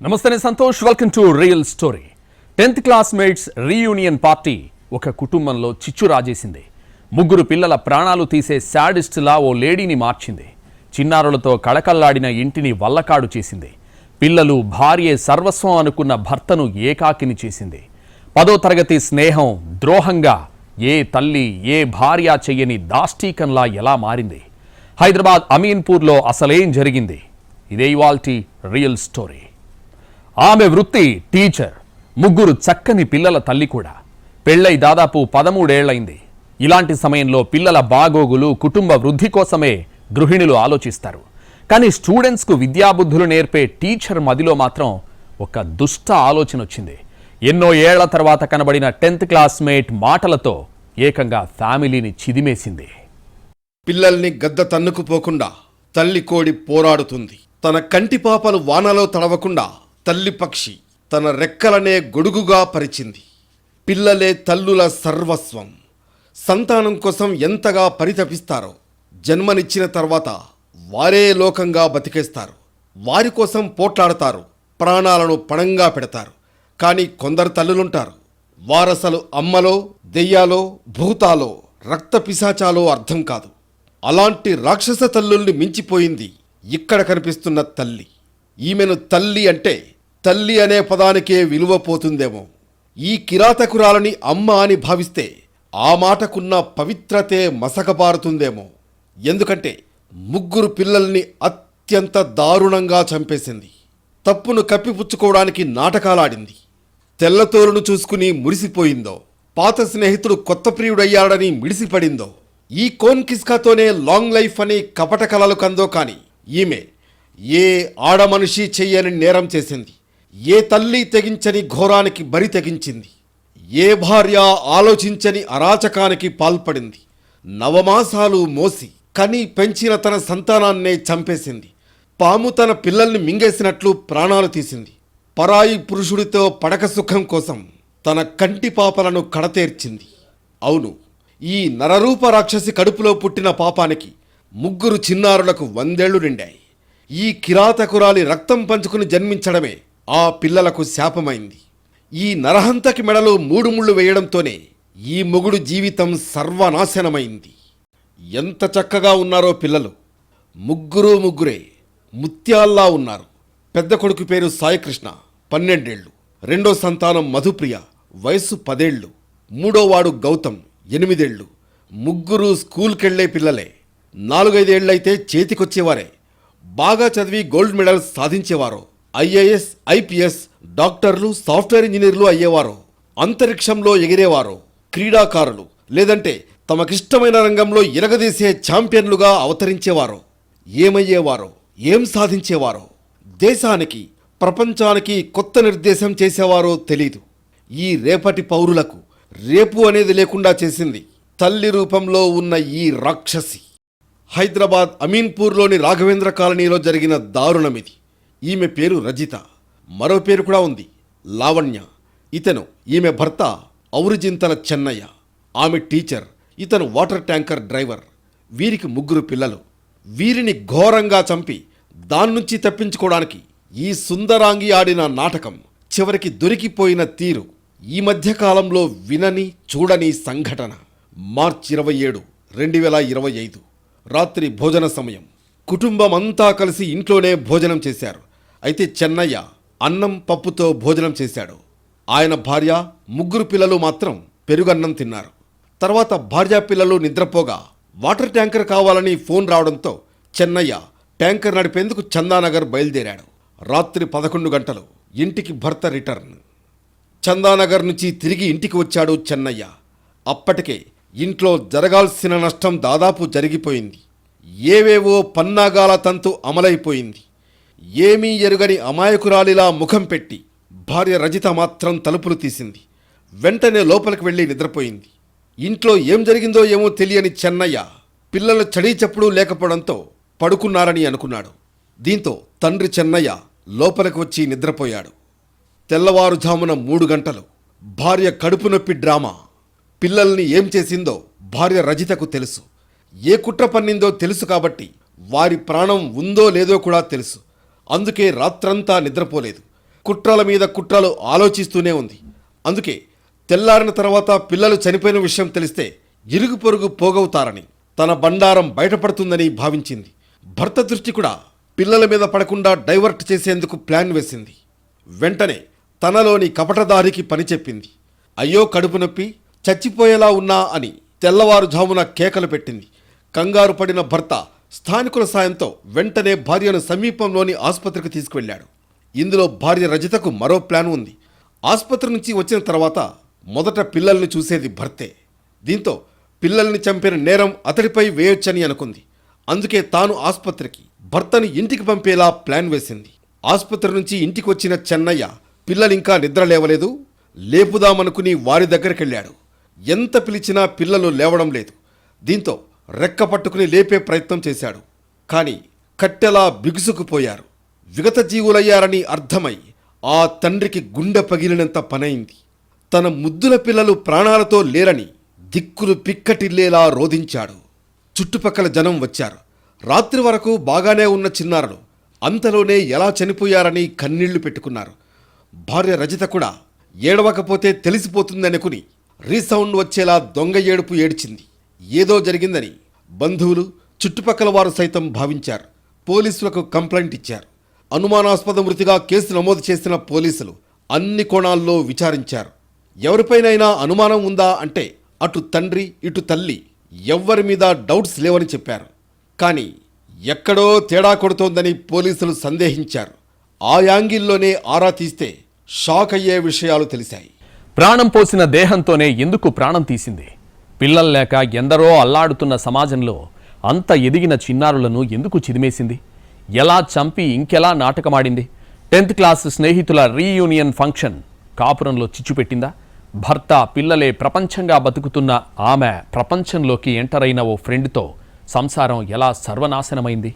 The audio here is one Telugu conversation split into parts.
నమస్తే Santosh, welcome to real story. 10th classmates reunion party ఒక కుటుంబంలో చిచ్చు రాజేసింది. ముగ్గురు పిల్లల ప్రాణాలు తీసే శాడిస్ట్లా ఓ లేడీని మార్చింది. చిన్నారులతో కళకళ్లాడిన ఇంటిని వల్లకాడు చేసింది. పిల్లలు భార్యే సర్వస్వం అనుకున్న భర్తను ఏకాకిని చేసింది. 10వ తరగతి స్నేహం ద్రోహంగా ఏ తల్లి ఏ భార్య చెయ్యని దాష్టీకంలా ఎలా మారింది? హైదరాబాద్ అమీన్పూర్లో అసలేం జరిగింది? ఇదే ఇవాల్టి రియల్ స్టోరీ. ఆమె వృత్తి టీచర్, ముగ్గురు చక్కని పిల్లల తల్లి కూడా. పెళ్ళై దాదాపు 13 ఏళ్లైంది. ఇలాంటి సమయంలో పిల్లల బాగోగులు, కుటుంబ వృద్ధి కోసమే గృహిణులు ఆలోచిస్తారు. కానీ స్టూడెంట్స్కు విద్యాబుద్ధులు నేర్పే టీచర్ మదిలో మాత్రం ఒక దుష్ట ఆలోచన వచ్చింది. ఎన్నో ఏళ్ల తర్వాత కనబడిన 10th క్లాస్మేట్ మాటలతో ఏకంగా ఫ్యామిలీని చిదిమేసింది. పిల్లల్ని గద్ద తన్నుకుపోకుండా తల్లి కోడి పోరాడుతుంది. తన కంటి పాపలు వానలో తడవకుండా తల్లి పక్షి తన రెక్కలనే గొడుగుగా పరిచింది. పిల్లలే తల్లుల సర్వస్వం. సంతానం కోసం ఎంతగా పరితపిస్తారో, జన్మనిచ్చిన తర్వాత వారే లోకంగా బతికేస్తారు. వారి కోసం పోట్లాడతారు, ప్రాణాలను పణంగా పెడతారు. కానీ కొందరు తల్లులుంటారు, వారసలు అమ్మలో, దెయ్యాలో, భూతాలో, రక్త పిశాచాలో అర్థం కాదు. అలాంటి రాక్షస తల్లుల్ని మించిపోయింది ఇక్కడ కనిపిస్తున్న తల్లి. ఈమెను తల్లి అంటే తల్లి అనే పదానికే విలువ పోతుందేమో. ఈ కిరాతకురాలని అమ్మ అని భావిస్తే ఆ మాటకున్న పవిత్రతే మసకబారుతుందేమో. ఎందుకంటే ముగ్గురు పిల్లల్ని అత్యంత దారుణంగా చంపేసింది. తప్పును కప్పిపుచ్చుకోవడానికి నాటకాలాడింది. తెల్లతోలును చూసుకుని మురిసిపోయిందో, పాత స్నేహితుడు కొత్త ప్రియుడయ్యాడని మిడిసిపడిందో, ఈ కోన్ కిస్కాతోనే లాంగ్ లైఫ్ అని కపట కలలు కందో కాని ఈమె ఏ ఆడమనిషి చెయ్యని నేరం చేసింది. ఏ తల్లి తెగించని ఘోరానికి బరి తెగించింది. ఏ భార్య ఆలోచించని అరాచకానికి పాల్పడింది. నవమాసాలు మోసి కని పెంచిన తన సంతానాన్నే చంపేసింది. పాము తన పిల్లల్ని మింగేసినట్లు ప్రాణాలు తీసింది. పరాయి పురుషుడితో పడక సుఖం కోసం తన కంటి పాపలను కడతేర్చింది. అవును, ఈ నరరూప రాక్షసి కడుపులో పుట్టిన పాపానికి ముగ్గురు చిన్నారులకు 100 ఏళ్లు నిండాయి. ఈ కిరాతకురాలి రక్తం పంచుకుని జన్మించడమే ఆ పిల్లలకు శాపమైంది. ఈ నరహంతకి మెడలో 3 ముళ్ళు వేయడంతోనే ఈ మొగుడు జీవితం సర్వనాశనమైంది. ఎంత చక్కగా ఉన్నారో పిల్లలు. ముగ్గురే ముత్యాల్లా ఉన్నారు. పెద్ద కొడుకు పేరు సాయికృష్ణ, 12 ఏళ్లు. రెండో సంతానం మధుప్రియ, వయస్సు 10 ఏళ్లు. మూడోవాడు గౌతమ్, 8 ఏళ్లు. ముగ్గురు స్కూల్కెళ్లే పిల్లలే. 4-5 ఏళ్లైతే చేతికొచ్చేవారే. బాగా చదివి గోల్డ్ మెడల్స్ సాధించేవారు. IAS, IPS, డాక్టర్లు, సాఫ్ట్వేర్ ఇంజనీర్లు అయ్యేవారు. అంతరిక్షంలో ఎగిరేవారు. క్రీడాకారులు, లేదంటే తమకిష్టమైన రంగంలో ఇరగదీసే ఛాంపియన్లుగా అవతరించేవారు. ఏమయ్యేవారో, ఏం సాధించేవారో, దేశానికి, ప్రపంచానికి కొత్త నిర్దేశం చేసేవారో తెలీదు. ఈ రేపటి పౌరులకు రేపు అనేది లేకుండా చేసింది తల్లి రూపంలో ఉన్న ఈ రాక్షసి. హైదరాబాద్ అమీన్పూర్లోని రాఘవేంద్ర కాలనీలో జరిగిన దారుణమిది. ఈమె పేరు రజిత. మరో పేరు కూడా ఉంది, లావణ్య. ఇతను ఈమె భర్త ఔరిజింతల చెన్నయ్య. ఆమె టీచర్, ఇతను వాటర్ ట్యాంకర్ డ్రైవర్. వీరికి 3 పిల్లలు. వీరిని ఘోరంగా చంపి దాన్నుంచి తప్పించుకోవడానికి ఈ సుందరాంగి ఆడిన నాటకం, చివరికి దొరికిపోయిన తీరు ఈ మధ్యకాలంలో వినని చూడని సంఘటన. మార్చి 27, 2025 రాత్రి భోజన సమయం. కుటుంబమంతా కలిసి ఇంట్లోనే భోజనం చేశారు. అయితే చెన్నయ్య అన్నం పప్పుతో భోజనం చేశాడు. ఆయన భార్య, 3 పిల్లలు మాత్రం పెరుగన్నం తిన్నారు. తర్వాత భార్యా పిల్లలు నిద్రపోగా వాటర్ ట్యాంకర్ కావాలని ఫోన్ రావడంతో చెన్నయ్య ట్యాంకర్ నడిపేందుకు చందానగర్ బయలుదేరాడు. రాత్రి 11 గంటలు ఇంటికి భర్త రిటర్న్. చందానగర్ నుంచి తిరిగి ఇంటికి వచ్చాడు చెన్నయ్య. అప్పటికే ఇంట్లో జరగాల్సిన నష్టం దాదాపు జరిగిపోయింది. ఏవేవో పన్నాగాల తంతు అమలైపోయింది. ఏమీ ఎరుగని అమాయకురాలిలా ముఖం పెట్టి భార్య రజిత మాత్రం తలుపులు తీసింది. వెంటనే లోపలికి వెళ్ళి నిద్రపోయింది. ఇంట్లో ఏం జరిగిందో ఏమో తెలియని చెన్నయ్య పిల్లల చడీ చప్పుడు లేకపోవడంతో పడుకున్నారని అనుకున్నాడు. దీంతో తండ్రి చెన్నయ్య లోపలికి వచ్చి నిద్రపోయాడు. తెల్లవారుజామున 3 గంటలు భార్య కడుపు నొప్పి డ్రామా. పిల్లల్ని ఏం చేసిందో భార్య రజితకు తెలుసు. ఏ కుట్ర పన్నిందో తెలుసు కాబట్టి వారి ప్రాణం ఉందో లేదో కూడా తెలుసు. అందుకే రాత్రంతా నిద్రపోలేదు. కుట్రల మీద కుట్రలు ఆలోచిస్తూనే ఉంది. అందుకే తెల్లారిన తర్వాత పిల్లలు చనిపోయిన విషయం తెలిస్తే ఇరుగు పొరుగు పోగవుతారని, తన బండారం బయటపడుతుందని భావించింది. భర్త దృష్టి కూడా పిల్లల మీద పడకుండా డైవర్ట్ చేసేందుకు ప్లాన్ వేసింది. వెంటనే తనలోని కపటదారికి పని చెప్పింది. అయ్యో కడుపు నొప్పి, చచ్చిపోయేలా ఉన్నా అని తెల్లవారుజామున కేకలు పెట్టింది. కంగారు పడిన భర్త స్థానికుల సాయంతో వెంటనే భార్యను సమీపంలోని ఆసుపత్రికి తీసుకువెళ్ళాడు. ఇందులో భార్య రజితకు మరో ప్లాన్ ఉంది. ఆసుపత్రి నుంచి వచ్చిన తర్వాత మొదట పిల్లల్ని చూసేది భర్తే. దీంతో పిల్లల్ని చంపిన నేరం అతడిపై వేయొచ్చని అనుకుంది. అందుకే తాను ఆసుపత్రికి, భర్తని ఇంటికి పంపేలా ప్లాన్ వేసింది. ఆసుపత్రి నుంచి ఇంటికి వచ్చిన చెన్నయ్య పిల్లలింకా నిద్ర లేవలేదు. లేపుదామనుకుని వారి దగ్గరికెళ్ళాడు. ఎంత పిలిచినా పిల్లలు లేవడం లేదు. దీంతో రెక్క పట్టుకుని లేపే ప్రయత్నం చేశాడు. కానీ కట్టెలా బిగుసుకుపోయారు. విగత జీవులయ్యారని అర్థమై ఆ తండ్రికి గుండె పగిలినంత పనైంది. తన ముద్దుల పిల్లలు ప్రాణాలతో లేరని దిక్కులు పిక్కటిల్లేలా రోధించాడు. చుట్టుపక్కల జనం వచ్చారు. రాత్రి వరకు బాగానే ఉన్న చిన్నారులు అంతలోనే ఎలా చనిపోయారని కన్నీళ్లు పెట్టుకున్నారు. భార్య రజిత కూడా ఏడవకపోతే తెలిసిపోతుందనుకుని రీసౌండ్ వచ్చేలా దొంగ ఏడుపు ఏడ్చింది. ఏదో జరిగిందని బంధువులు, చుట్టుపక్కల వారు సైతం భావించారు. పోలీసులకు కంప్లైంట్ ఇచ్చారు. అనుమానాస్పద మృతిగా కేసు నమోదు చేసిన పోలీసులు అన్ని కోణాల్లో విచారించారు. ఎవరిపైనైనా అనుమానం ఉందా అంటే అటు తండ్రి ఇటు తల్లి ఎవ్వరి మీద డౌట్స్ లేవని చెప్పారు. కానీ ఎక్కడో తేడా కొడుతోందని పోలీసులు సందేహించారు. ఆ యాంగిల్లోనే ఆరా తీస్తే షాక్ అయ్యే విషయాలు తెలిశాయి. ప్రాణం పోసిన దేహంతోనే ఎందుకు ప్రాణం తీసింది? పిల్లలు లేక ఎందరో అల్లాడుతున్న సమాజంలో అంత ఎదిగిన చిన్నారులను ఎందుకు చిదిమేసింది? ఎలా చంపి ఇంకెలా నాటకమాడింది? 10th క్లాస్ స్నేహితుల రీయూనియన్ ఫంక్షన్ కాపురంలో చిచ్చుపెట్టిందా? భర్త, పిల్లలే ప్రపంచంగా బతుకుతున్న ఆమె ప్రపంచంలోకి ఎంటర్ అయిన ఓ ఫ్రెండ్తో సంసారం ఎలా సర్వనాశనమైంది?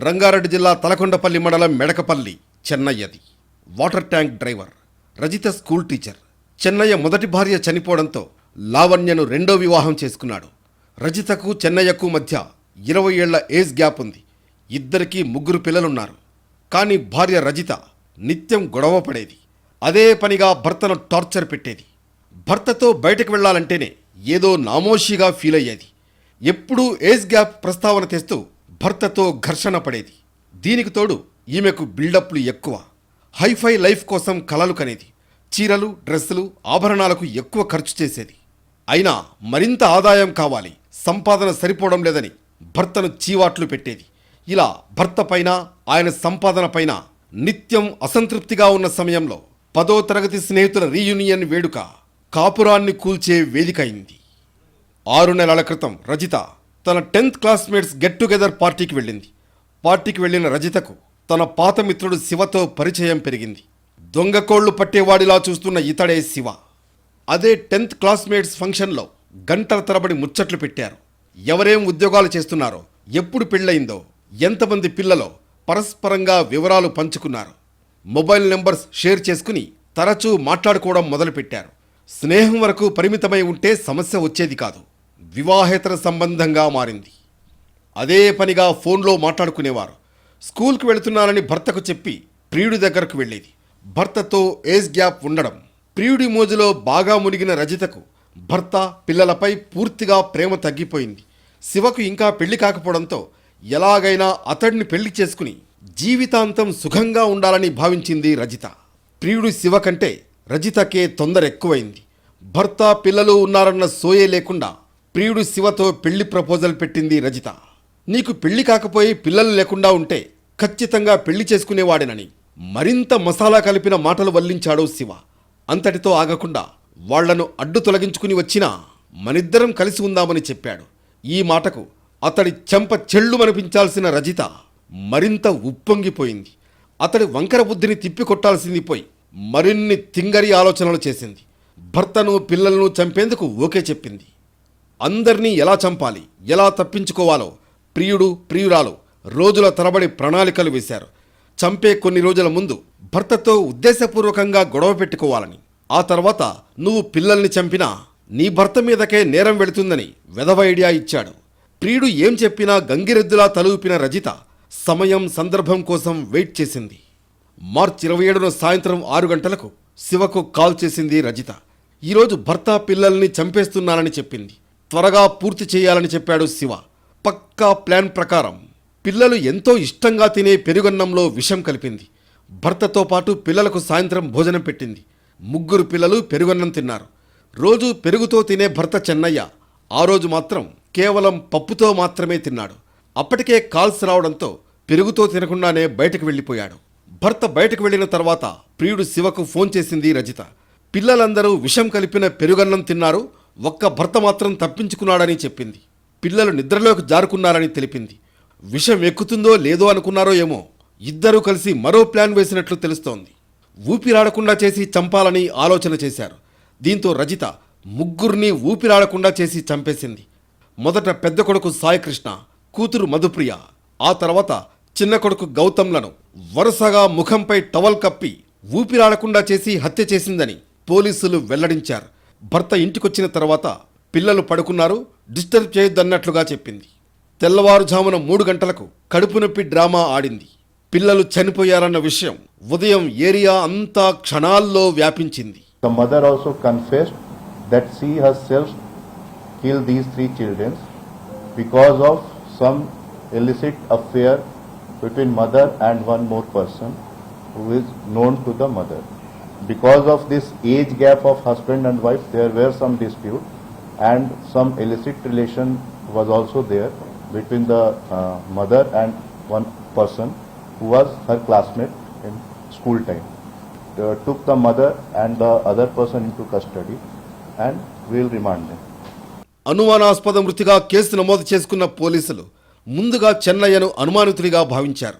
రంగారెడ్డి జిల్లా తలకొండపల్లి మండలం మెడకపల్లి చెన్నయ్యది. Water tank driver, Rajitha school teacher. Chennaiah మొదటి భార్య చనిపోవడంతో లావణ్యను రెండో వివాహం చేసుకున్నాడు. రజితకు చెన్నయ్యకు మధ్య 20 ఏళ్ల ఏజ్ గ్యాప్ ఉంది. ఇద్దరికీ 3 పిల్లలున్నారు. కానీ భార్య రజిత నిత్యం గొడవ పడేది. అదే పనిగా భర్తను టార్చర్ పెట్టేది. భర్తతో బయటకు వెళ్లాలంటేనే ఏదో నామోషిగా ఫీల్ అయ్యేది. ఎప్పుడూ ఏజ్ గ్యాప్ ప్రస్తావన తెస్తూ భర్తతో ఘర్షణ పడేది. దీనికి తోడు ఈమెకు బిల్డప్లు ఎక్కువ. హైఫై లైఫ్ కోసం కలలు కనేది. చీరలు, డ్రెస్సులు, ఆభరణాలకు ఎక్కువ ఖర్చు చేసేది. అయినా మరింత ఆదాయం కావాలి, సంపాదన సరిపోవడం లేదని భర్తను చీవాట్లు పెట్టేది. ఇలా భర్త పైన, ఆయన సంపాదన పైన నిత్యం అసంతృప్తిగా ఉన్న సమయంలో 10వ తరగతి స్నేహితుల రీయూనియన్ వేడుక కాపురాన్ని కూల్చే వేదిక అయింది. 6 నెలల క్రితం రజిత తన 10th క్లాస్మేట్స్ గెట్ టుగెదర్ పార్టీకి వెళ్ళింది. పార్టీకి వెళ్ళిన రజితకు తన పాత మిత్రుడు శివతో పరిచయం పెరిగింది. దొంగకోళ్లు పట్టేవాడిలా చూస్తున్న ఇతడే శివ. అదే 10th క్లాస్మేట్స్ ఫంక్షన్లో గంటల తరబడి ముచ్చట్లు పెట్టారు. ఎవరేం ఉద్యోగాలు చేస్తున్నారో, ఎప్పుడు పెళ్ళయిందో, ఎంతమంది పిల్లలో పరస్పరంగా వివరాలు పంచుకున్నారు. మొబైల్ నెంబర్స్ షేర్ చేసుకుని తరచూ మాట్లాడుకోవడం మొదలుపెట్టారు. స్నేహం వరకు పరిమితమై ఉంటే సమస్య వచ్చేది కాదు. వివాహేతర సంబంధంగా మారింది. అదే పనిగా ఫోన్లో మాట్లాడుకునేవారు. స్కూల్కి వెళుతున్నానని భర్తకు చెప్పి ప్రియుడి దగ్గరకు వెళ్ళేది. భర్తతో ఏజ్ గ్యాప్ ఉండడం, ప్రియుడి మోజులో బాగా మునిగిన రజితకు భర్త, పిల్లలపై పూర్తిగా ప్రేమ తగ్గిపోయింది. శివకు ఇంకా పెళ్లి కాకపోవడంతో ఎలాగైనా అతడిని పెళ్లి చేసుకుని జీవితాంతం సుఖంగా ఉండాలని భావించింది రజిత. ప్రియుడు శివ కంటే రజితకే తొందర ఎక్కువైంది. భర్త, పిల్లలు ఉన్నారన్న సోయే లేకుండా ప్రియుడు శివతో పెళ్లి ప్రపోజల్ పెట్టింది రజిత. నీకు పెళ్లి కాకపోయి పిల్లలు లేకుండా ఉంటే ఖచ్చితంగా పెళ్లి చేసుకునేవాడేనని మరింత మసాలా కలిపిన మాటలు వల్లించాడు శివ. అంతటితో ఆగకుండా వాళ్లను అడ్డు తొలగించుకుని వచ్చినా మనిద్దరం కలిసి ఉందామని చెప్పాడు. ఈ మాటకు అతడి చెంప చెళ్ళుమనిపించాల్సిన రజిత మరింత ఉప్పొంగిపోయింది. అతడి వంకర బుద్ధిని తిప్పికొట్టాల్సింది పోయి మరిన్ని తింగరి ఆలోచనలు చేసింది. భర్తను, పిల్లలను చంపేందుకు ఓకే చెప్పింది. అందర్నీ ఎలా చంపాలి, ఎలా తప్పించుకోవాలో ప్రియుడు, ప్రియురాలు రోజుల తరబడి ప్రణాళికలు వేశారు. చంపే కొన్ని రోజుల ముందు భర్తతో ఉద్దేశపూర్వకంగా గొడవ పెట్టుకోవాలని, ఆ తర్వాత నువ్వు పిల్లల్ని చంపినా నీ భర్త మీదకే నేరం వెళుతుందని వెధవ ఐడియా ఇచ్చాడు. ప్రియుడు ఏం చెప్పినా గంగిరెద్దులా తలూపిన రజిత సమయం, సందర్భం కోసం వెయిట్ చేసింది. మార్చి 27న సాయంత్రం 6 గంటలకు శివకు కాల్ చేసింది రజిత. ఈరోజు భర్త పిల్లల్ని చంపేస్తున్నానని చెప్పింది. త్వరగా పూర్తి చేయాలని చెప్పాడు శివ. పక్కా ప్లాన్ ప్రకారం పిల్లలు ఎంతో ఇష్టంగా తినే పెరుగన్నంలో విషం కలిపింది. భర్తతో పాటు పిల్లలకు సాయంత్రం భోజనం పెట్టింది. 3 పిల్లలు పెరుగన్నం తిన్నారు. రోజు పెరుగుతో తినే భర్త చెన్నయ్య ఆ రోజు మాత్రం కేవలం పప్పుతో మాత్రమే తిన్నాడు. అప్పటికే కాల్స్ రావడంతో పెరుగుతో తినకుండానే బయటకు వెళ్ళిపోయాడు. భర్త బయటకు వెళ్లిన తర్వాత ప్రియుడు శివకు ఫోన్ చేసింది రజిత. పిల్లలందరూ విషం కలిపిన పెరుగన్నం తిన్నారు, ఒక్క భర్త మాత్రం తప్పించుకున్నాడని చెప్పింది. పిల్లలు నిద్రలోకి జారుకున్నారని తెలిపింది. విషం ఎక్కుతుందో లేదో అనుకున్నారో ఏమో, ఇద్దరూ కలిసి మరో ప్లాన్ వేసినట్లు తెలుస్తోంది. ఊపిరాడకుండా చేసి చంపాలని ఆలోచన చేశారు. దీంతో రజిత 3 ఊపిరాడకుండా చేసి చంపేసింది. మొదట పెద్ద కొడుకు సాయికృష్ణ, కూతురు మధుప్రియ, ఆ తర్వాత చిన్న కొడుకు గౌతమ్లను వరుసగా ముఖంపై టవల్ కప్పి ఊపిరాడకుండా చేసి హత్య చేసిందని పోలీసులు వెల్లడించారు. భర్త ఇంటికొచ్చిన తర్వాత పిల్లలు పడుకున్నారు, డిస్టర్బ్ చేయొద్దన్నట్లుగా చెప్పింది. తెల్లవారుజామున 3 గంటలకు కడుపు నొప్పి డ్రామా ఆడింది. పిల్లలు చనిపోయారన్న విషయం ఉదయం ఏరియా అంతా క్షణాల్లో వ్యాపించింది. The mother also confessed that she herself killed these 3 children because of some illicit affair between mother and one more person who is known to the mother. Because of this age gap of husband and wife, there were some dispute and some illicit relation was also there between the mother and one person who was her classmate in school time. Took the mother and the other person into custody and will remand them. అనుమానాస్పద మృతిగా కేసు నమోదు చేసుకున్న పోలీసులు ముందుగా చెన్నయ్యను అనుమానితుడిగా భావించారు.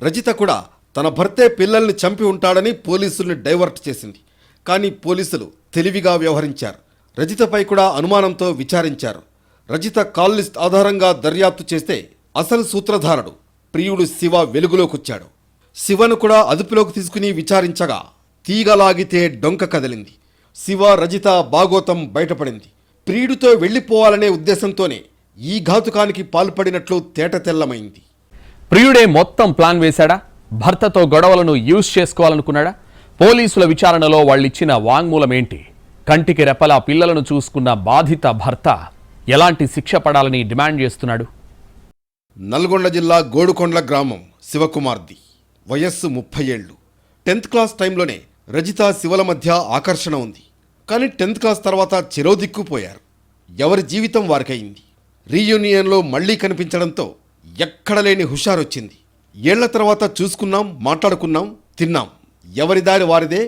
రజిత కూడా తన భర్తే పిల్లల్ని చంపి ఉంటాడని పోలీసుల్ని డైవర్ట్ చేసింది. కానీ పోలీసులు తెలివిగా వ్యవహరించారు. రజితపై కూడా అనుమానంతో విచారించారు. రజిత కాల్ లిస్ట్ ఆధారంగా దర్యాప్తు చేస్తే అసలు సూత్రధారుడు ప్రియుడు శివ వెలుగులోకొచ్చాడు. శివను కూడా అదుపులోకి తీసుకుని విచారించగా తీగలాగితే డొంక కదిలింది. శివ రజిత భాగోతం బయటపడింది. ప్రియుడితో వెళ్లిపోవాలనే ఉద్దేశంతోనే ఈ ఘాతుకానికి పాల్పడినట్లు తేటతెల్లమైంది. ప్రియుడే మొత్తం ప్లాన్ వేశాడా? భర్తతో గొడవలను యూజ్ చేసుకోవాలనుకున్నాడా? పోలీసుల విచారణలో వాళ్ళిచ్చిన వాంగ్మూలం ఏంటి? కంటికి రెప్పలా పిల్లలను చూసుకున్న బాధిత భర్త ఎలాంటి శిక్ష పడాలని డిమాండ్ చేస్తున్నాడు? నల్గొండ జిల్లా గోడుకొండ్ల గ్రామం శివకుమార్ది. వయస్సు 30 ఏళ్లు. 10th క్లాస్ టైంలోనే రజిత శివల మధ్య ఆకర్షణ ఉంది. కానీ 10th క్లాస్ తర్వాత చెరో దిక్కుపోయారు. ఎవరి జీవితం వారికయింది. రీయూనియన్లో మళ్లీ కనిపించడంతో ఎక్కడలేని హుషారొచ్చింది. ఏళ్ల తర్వాత చూసుకున్నాం, మాట్లాడుకున్నాం, తిన్నాం. ఎవరి దారి వారిదే,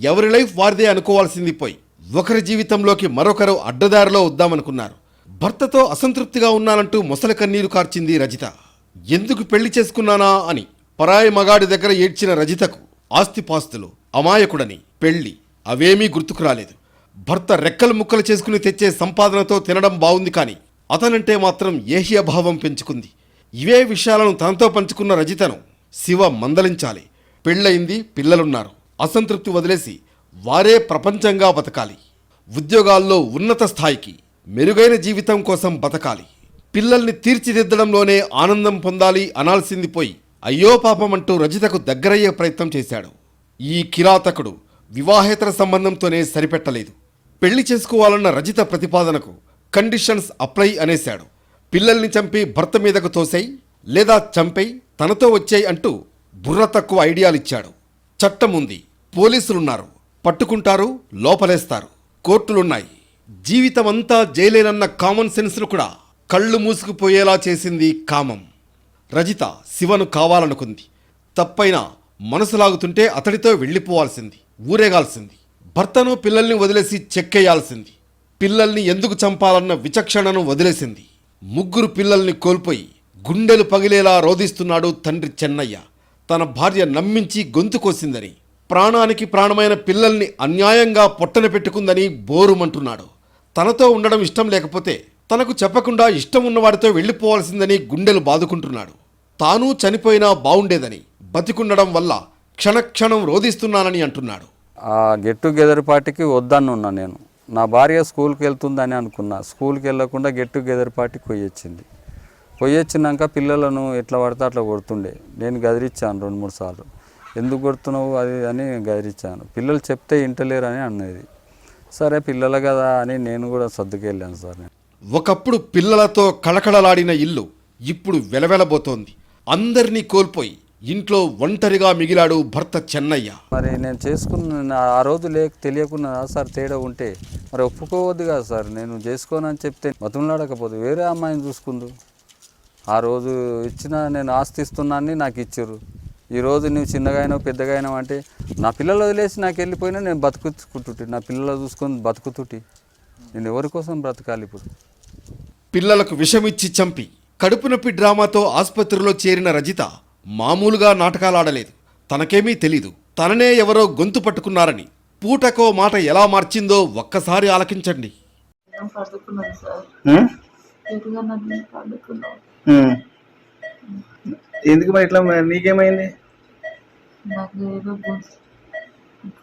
ఎవరి లైఫ్ వారిదే అనుకోవాల్సింది పోయి ఒకరి జీవితంలోకి మరొకరు అడ్డదారిలో వద్దామనుకున్నారు. భర్తతో అసంతృప్తిగా ఉన్నానంటూ మొసలి కన్నీరు కార్చింది రజిత. ఎందుకు పెళ్లి చేసుకున్నానా అని పరాయి మగాడి దగ్గర ఏడ్చిన రజితకు ఆస్తిపాస్తులు, అమాయకుడని, పెళ్లి అవేమీ గుర్తుకు రాలేదు. భర్త రెక్కలు ముక్కలు చేసుకుని తెచ్చే సంపాదనతో తినడం బాగుంది, కానీ అతనంటే మాత్రం ఏహ్యభావం పెంచుకుంది. ఇవే విషయాలను తనతో పంచుకున్న రజితను శివ మందలించాలి. పెళ్ళయింది, పిల్లలున్నారు. అసంతృప్తి వదిలేసి వారే ప్రపంచంగా బతకాలి. ఉద్యోగాల్లో ఉన్నత స్థాయికి, మెరుగైన జీవితం కోసం బతకాలి. పిల్లల్ని తీర్చిదిద్దడంలోనే ఆనందం పొందాలి అనాల్సింది పోయి అయ్యో పాపమంటూ రజితకు దగ్గరయ్యే ప్రయత్నం చేశాడు. ఈ కిరాతకుడు వివాహేతర సంబంధంతోనే సరిపెట్టలేదు. పెళ్లి చేసుకోవాలన్న రజిత ప్రతిపాదనకు కండిషన్స్ అప్లై అనేశాడు. పిల్లల్ని చంపి భర్త మీదకు తోసేయి, లేదా చంపేయి, తనతో వచ్చేయి అంటూ బుర్ర తక్కువ ఐడియాలిచ్చాడు. చట్టం ఉంది, పోలీసులున్నారు, పట్టుకుంటారు, లోపలేస్తారు, కోర్టులున్నాయి. జీవితమంతా జైలేనన్న కామన్ సెన్స్ను కూడా కళ్ళు మూసుకుపోయేలా చేసింది కామం. రజిత శివను కావాలనుకుంది. తప్పైనా మనసులాగుతుంటే అతడితో వెళ్ళిపోవాల్సింది, ఊరేగాల్సింది. భర్తను పిల్లల్ని వదిలేసి చెక్కేయాల్సింది. పిల్లల్ని ఎందుకు చంపాలన్న విచక్షణను వదిలేసింది. 3 పిల్లల్ని కోల్పోయి గుండెలు పగిలేలా రోధిస్తున్నాడు తండ్రి చెన్నయ్య. తన భార్య నమ్మించి గొంతు కోసిందని, ప్రాణానికి ప్రాణమైన పిల్లల్ని అన్యాయంగా పొట్టన పెట్టుకుందని బోరుమంటున్నాడు. తనతో ఉండడం ఇష్టం లేకపోతే తనకు చెప్పకుండా ఇష్టం ఉన్నవాడితో వెళ్ళిపోవాల్సిందని గుండెలు బాదుకుంటున్నాడు. తాను చనిపోయినా బావుండేదని, బతికుండడం వల్ల క్షణక్షణం రోధిస్తున్నానని అంటున్నాడు. ఆ గెట్ టుగెదర్ పార్టీకి వద్దనున్నా. నేను నా భార్య స్కూల్కి వెళ్తుందని అనుకున్నా. స్కూల్కి వెళ్ళకుండా గెట్ టుగెదర్ పార్టీకి పోయొచ్చినాక పిల్లలను ఎట్లా పడితే అట్లా కొడుతుండే. నేను గదిరిచ్చాను 2-3 సార్లు. ఎందుకు కొడుతున్నావు అది అని గైరిచ్చాను. పిల్లలు చెప్తే ఇంటలేరు అని అన్నది. సరే పిల్లలు కదా అని నేను కూడా సర్దుకెళ్ళాను సార్. ఒకప్పుడు పిల్లలతో కళకళలాడిన ఇల్లు ఇప్పుడు వెలవెలబోతోంది. అందరినీ కోల్పోయి ఇంట్లో ఒంటరిగా మిగిలాడు భర్త చెన్నయ్య. మరి నేను చేసుకున్న ఆ రోజు తెలియకున్నా సార్ తేడా ఉంటే మరి ఒప్పుకోవద్దు కదా సార్. నేను చేసుకోనని చెప్తే బతులాడకపోతే వేరే అమ్మాయిని చూసుకుందు. ఆ రోజు ఇచ్చిన నేను ఆస్తి ఇస్తున్నాన్ని నాకు ఇచ్చారు. ఈరోజు నువ్వు చిన్నగా అయినావు పెద్దగా అయినావు అంటే నా పిల్లలు వదిలేసి నాకు వెళ్ళిపోయినా నేను బతుకుతుంటే నా పిల్లలు చూసుకొని బతుకుతుంటే నేను ఎవరి కోసం బ్రతకాలి ఇప్పుడు? పిల్లలకు విషమిచ్చి చంపి కడుపు నొప్పి డ్రామాతో ఆసుపత్రిలో చేరిన రజిత మామూలుగా నాటకాలాడలేదు. తనకేమీ తెలీదు. తననే ఎవరో గొంతు పట్టుకున్నారని పూటకో మాట ఎలా మార్చిందో ఒక్కసారి ఆలకించండి. పడుకున్నాను సార్. ఎటుగానని పడుకున్నాను. ఎందుకు మరి ఇట్లా నీకేమైంది? నాకు ఏదో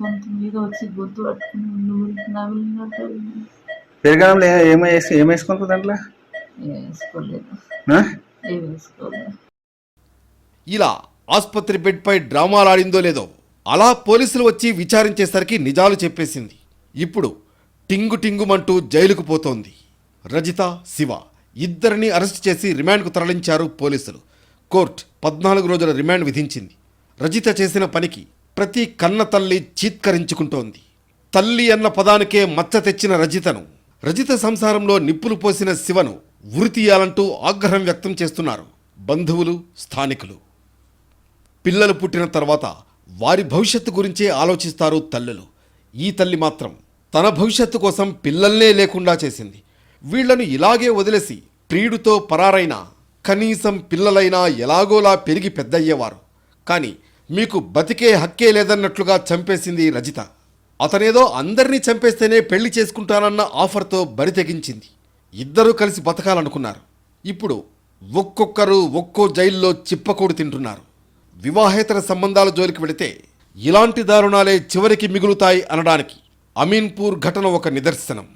గొంతు మీద వచ్చి గొంతు పట్టుకుని నవ్వులినట్టు పెరగడంలో ఏమేసుకుంటుంది దాంట్లో? వేసుకోలేదు. ఏం వేసుకోలేదు. ఇలా ఆసుపత్రి బెడ్పై డ్రామాలాడిందో లేదో అలా పోలీసులు వచ్చి విచారించేసరికి నిజాలు చెప్పేసింది. ఇప్పుడు టింగు టింగుమంటూ జైలుకు పోతోంది. రజిత, శివ ఇద్దరిని అరెస్ట్ చేసి రిమాండ్కు తరలించారు పోలీసులు. కోర్టు 14 రోజుల రిమాండ్ విధించింది. రజిత చేసిన పనికి ప్రతి కన్న తల్లి చీత్కరించుకుంటోంది. తల్లి అన్న పదానికే మచ్చ తెచ్చిన రజిత సంసారంలో నిప్పులు పోసిన శివను ఉరితీయాలంటూ ఆగ్రహం వ్యక్తం చేస్తున్నారు బంధువులు, స్థానికులు. పిల్లలు పుట్టిన తర్వాత వారి భవిష్యత్తు గురించే ఆలోచిస్తారు తల్లులు. ఈ తల్లి మాత్రం తన భవిష్యత్తు కోసం పిల్లల్నే లేకుండా చేసింది. వీళ్లను ఇలాగే వదిలేసి ప్రియుడితో పరారైనా కనీసం పిల్లలైనా ఎలాగోలా పెరిగి పెద్దయ్యేవారు. కానీ మీకు బతికే హక్కే లేదన్నట్లుగా చంపేసింది రజిత. అతనేదో అందరినీ చంపేస్తేనే పెళ్లి చేసుకుంటానన్న ఆఫర్తో బరి తెగించింది. ఇద్దరూ కలిసి బతకాలనుకున్నారు. ఇప్పుడు ఒక్కొక్కరు ఒక్కో జైల్లో చిప్పకూడు తింటున్నారు. వివాహేతర సంబంధాల జోలికి వెళితే ఇలాంటి దారుణాలే చివరికి మిగులుతాయి అనడానికి అమీన్పూర్ ఘటన ఒక నిదర్శనం.